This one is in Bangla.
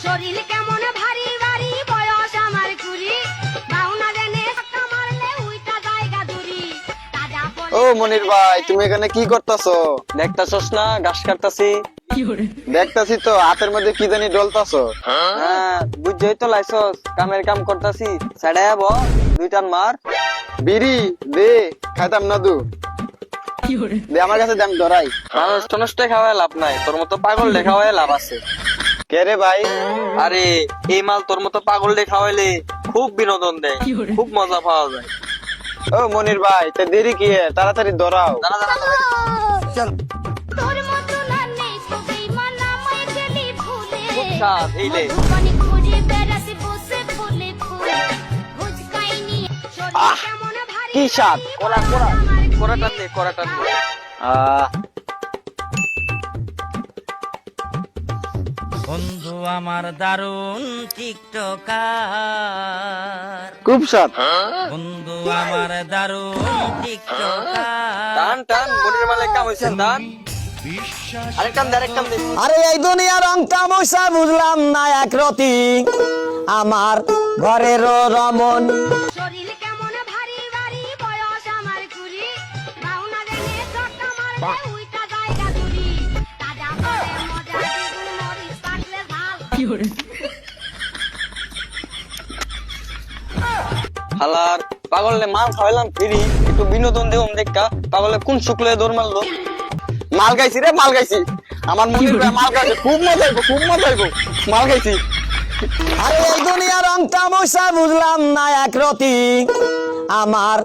শরীর কেমন ভারী ভারী বয়স আমার কুড়ি বাউনা দেনে ধাক্কা মারলে উইটা জায়গা দূরি তাজা ও মনির ভাই তুমি এখানে কি করতেছো? দেখতাছস না ঘাস কাটতাছি। দেখতাছি তো হাতের মধ্যে কি জানি ডলতাছো। হ্যাঁ বুঝছই তো লাইছস কামের কাম করতাছি। ছাড়াইয়া ব দুইটান মার। বিড়ি দে, খাইতাম না দু। দে আমার কাছে দাম ধরাই। মানুষ টনষ্টে খাওয়ায় লাভ নাই, তোর মতো পাগল দেখাওয়ায় লাভ আছে। কে রে ভাই? আরে এই মাল তোর মতো পাগল দেখাওয়াইলে খুব বিনোদন দেয়, খুব মজা পাওয়া যায়। ও মনির ভাই তে দেরি কি হে? তাড়াতাড়ি ধরাও। দাঁড়া দাঁড়া দাঁড়া। চল। তোর মতো না নেই সবেই মানা মই গেলি ভুলে খুব স্বাদ, এই লে। মধুবনি খুঁজে বেড়াতে বসে ফুলে ফুলে বুঝকাইনি শরীর আহ, কেমন ভারী কি স্বাদ। কড়া কড়া কড়া টান দে, কড়া টান দে। আহ বন্ধু আমার দারুণ টিকটকার, খুব স্বাদ। বন্ধু আমার দারুণ টিকটকার। টান টান মনির মালে কাম হইছে টান। আরেকটান দে আরেকটান দে। আরে এই দুনিয়ার রং তামাশা বুঝলাম না একরতি, আমার ঘরেরও রমন। শরীর কেমন ভারী ভারী বয়স আমার কুড়ি বাউনা দেনে ধাক্কা মারলে উইটা জায়গা দূরি তাজা করে মজা দ্বিগুণ মরিচ কাটলে ঝাল হালার পাগলে মাল খাওয়াইলাম ফিরি, একটু বিনোদন দেবো দেখা। পাগলে কোন শুক্লে দৌড় মারলো। মাল খাইছি রে, মাল খাইছি। আমার মনির ভাই মাল খাইছে, খুব মজা হইব, খুব মজা হইব। মাল খাইছি। আরে এই দুনিয়ার রং তামাশা বুঝলাম না একরতি, আমার